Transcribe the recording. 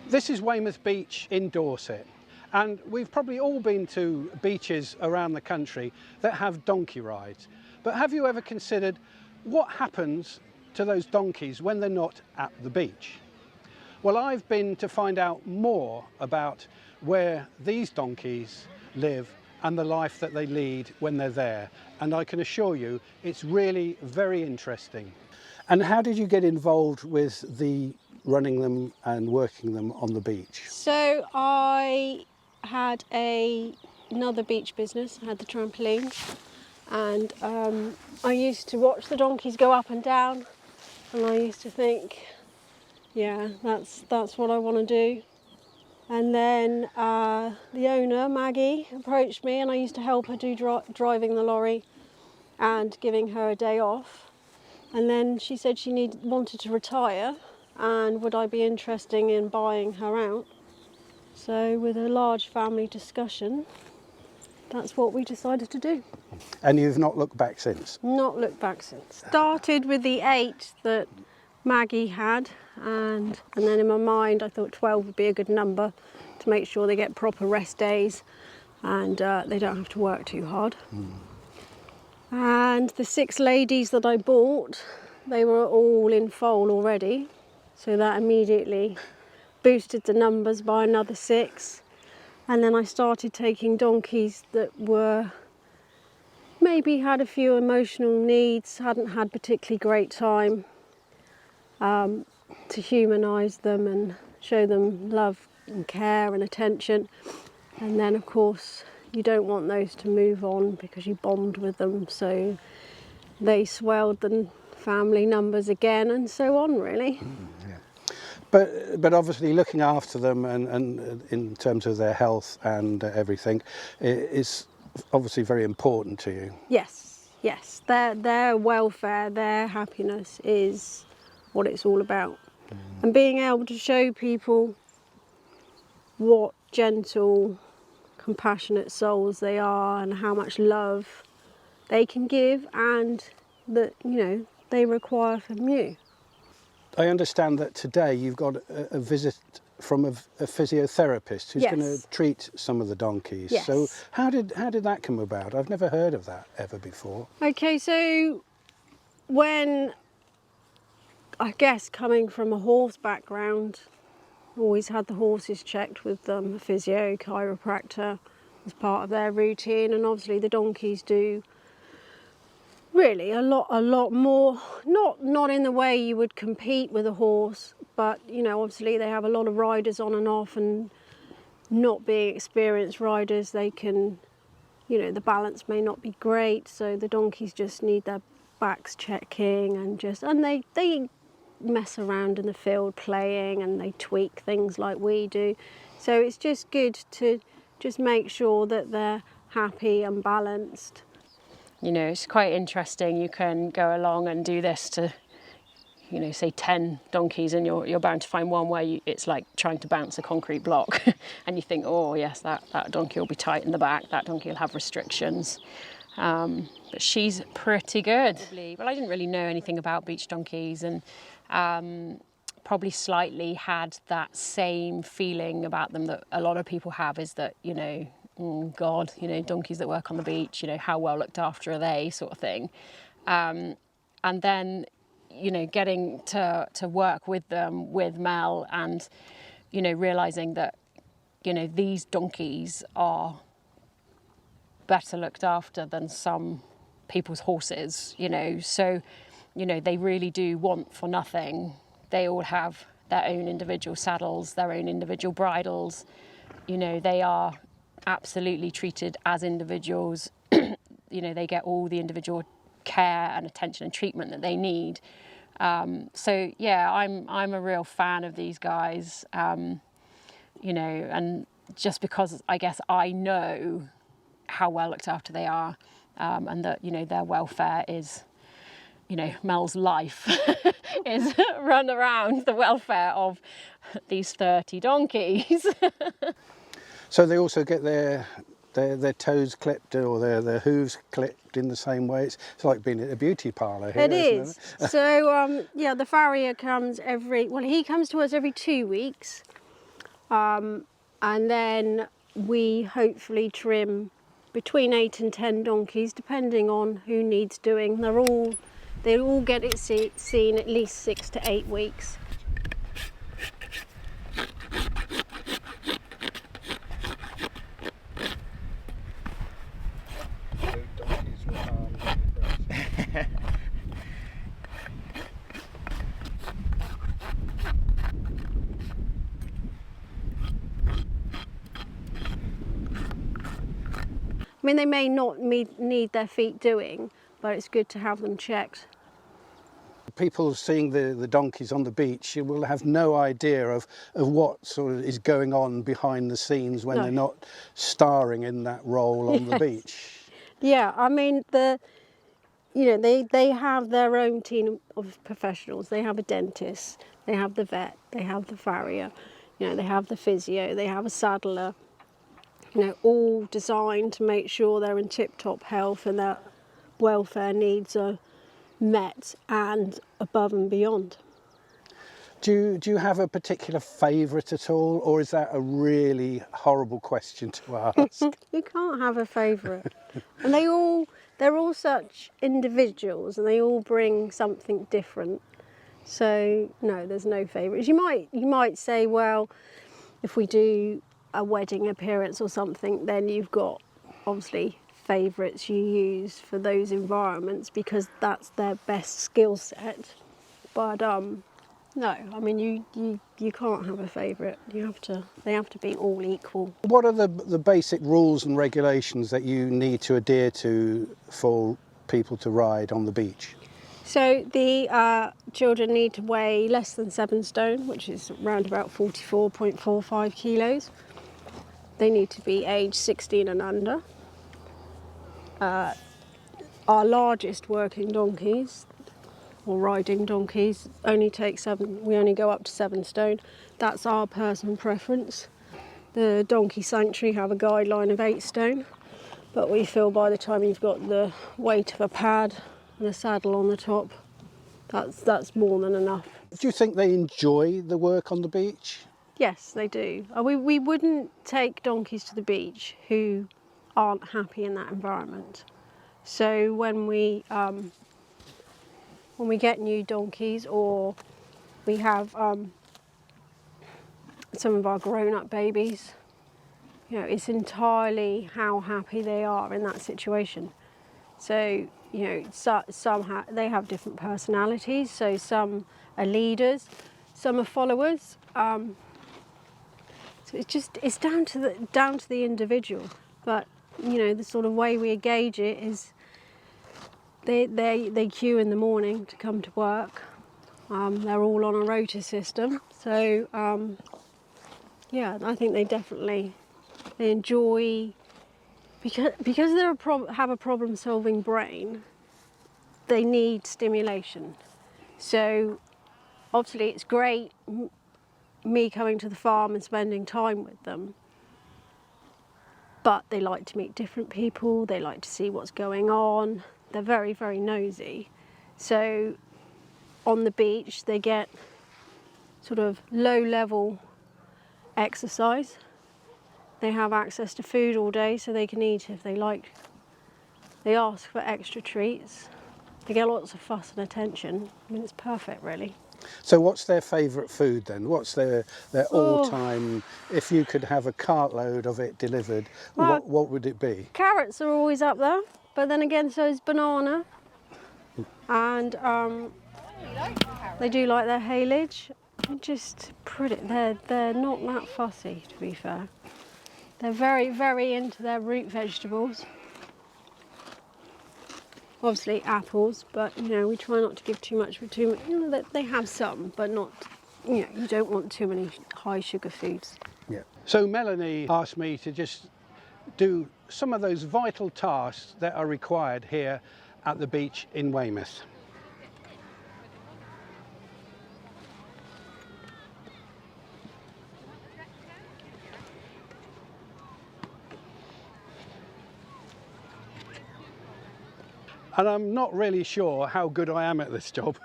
This is Weymouth Beach in Dorset, and we've probably all been to beaches around the country that have donkey rides. But have you ever considered what happens to those donkeys when they're not at the beach? Well, I've been to find out more about where these donkeys live and the life that they lead when they're there, and I can assure you it's really very interesting. And how did you get involved with the running them and working them on the beach? So I had another beach business. I had the trampoline, and I used to watch the donkeys go up and down, and I used to think, yeah, that's what I want to do. And then the owner, Maggie, approached me, and I used to help her do driving the lorry and giving her a day off. And then she said she wanted to retire, and would I be interested in buying her out? So with a large family discussion, that's what we decided to do. And you've not looked back since? Not looked back since. Started with the 8 that Maggie had, and then in my mind I thought 12 would be a good number to make sure they get proper rest days and they don't have to work too hard. And the 6 ladies that I bought, they were all in foal already, so that immediately boosted the numbers by another 6. And then I started taking donkeys that were maybe had a few emotional needs, hadn't had particularly great time, to humanise them and show them love and care and attention. And then of course you don't want those to move on because you bond with them, so they swelled the family numbers again, and so on, really. But obviously looking after them and in terms of their health and everything is obviously very important to you. Yes, their welfare, their happiness is what it's all about. And being able to show people what gentle, compassionate souls they are and how much love they can give and that, they require from you. I understand that today you've got a visit from a physiotherapist who's Yes. going to treat some of the donkeys. Yes. So how did that come about? I've never heard of that ever before. Okay, so when, I guess coming from a horse background, always had the horses checked with a physio, chiropractor as part of their routine, and obviously the donkeys do really a lot more, not in the way you would compete with a horse, but obviously they have a lot of riders on and off, and not being experienced riders, they can, the balance may not be great, so the donkeys just need their backs checking, and they mess around in the field playing, and they tweak things like we do. So it's just good to just make sure that they're happy and balanced. It's quite interesting. You can go along and do this to, say 10 donkeys, and you're bound to find one where it's like trying to bounce a concrete block. And you think, oh yes, that donkey will be tight in the back, that donkey will have restrictions. But she's pretty good. Well, I didn't really know anything about beach donkeys, and probably slightly had that same feeling about them that a lot of people have, is that, oh God, donkeys that work on the beach, how well looked after are they, sort of thing. And then, getting to work with them, with Mel, and, realising that, these donkeys are better looked after than some people's horses, so, they really do want for nothing. They all have their own individual saddles, their own individual bridles, they are absolutely treated as individuals. They get all the individual care and attention and treatment that they need. So yeah, I'm a real fan of these guys, and just because I guess I know how well looked after they are, and that their welfare is, Mel's life is run around the welfare of these 30 donkeys. So they also get their toes clipped or their hooves clipped in the same way. It's like being at a beauty parlour here. It is. So the farrier comes he comes to us every 2 weeks, and then we hopefully trim between 8 and 10 donkeys, depending on who needs doing. They all get it seen at least 6 to 8 weeks. I mean, they may not need their feet doing, but it's good to have them checked. People seeing the donkeys on the beach will have no idea of what sort of is going on behind the scenes when they're not starring in that role on the beach. Yeah, I mean, they have their own team of professionals. They have a dentist, they have the vet, they have the farrier, they have the physio, they have a saddler, all designed to make sure they're in tip-top health and their welfare needs are met and above and beyond. Do you have a particular favourite at all, or is that a really horrible question to ask? You can't have a favourite. And they're all such individuals, and they all bring something different. So no, there's no favourites. You might say, well, if we do a wedding appearance or something, then you've got obviously favourites you use for those environments because that's their best skill set. But no, I mean you can't have a favourite. They have to be all equal. What are the basic rules and regulations that you need to adhere to for people to ride on the beach? So the children need to weigh less than 7 stone, which is around about 44.45 kilos. They need to be aged 16 and under. Our largest working donkeys, or riding donkeys, only take 7. We only go up to 7 stone. That's our personal preference. The Donkey Sanctuary have a guideline of 8 stone, but we feel by the time you've got the weight of a pad and a saddle on the top, that's more than enough. Do you think they enjoy the work on the beach? Yes, they do. We wouldn't take donkeys to the beach who aren't happy in that environment. So when we get new donkeys, or we have some of our grown-up babies, it's entirely how happy they are in that situation. So they have different personalities. So some are leaders, some are followers. So it's down to the individual. But the sort of way we gauge it is they queue in the morning to come to work. They're all on a rota system. So yeah, I think they enjoy, because they have a problem-solving brain. They need stimulation. So obviously it's great me coming to the farm and spending time with them, but they like to meet different people, they like to see what's going on, they're very, very nosy. So on the beach they get sort of low-level exercise, they have access to food all day so they can eat if they like, they ask for extra treats, they get lots of fuss and attention. I mean, it's perfect really. So what's their favourite food then? What's their all-time, if you could have a cartload of it delivered, what would it be? Carrots are always up there, but then again so is banana. And they do like their haylage. Just pretty, they're not that fussy, to be fair. They're very, very into their root vegetables. Obviously apples, but we try not to give too much. They have some, but not. You don't want too many high sugar foods. Yeah. So Melanie asked me to just do some of those vital tasks that are required here at the beach in Weymouth. And I'm not really sure how good I am at this job.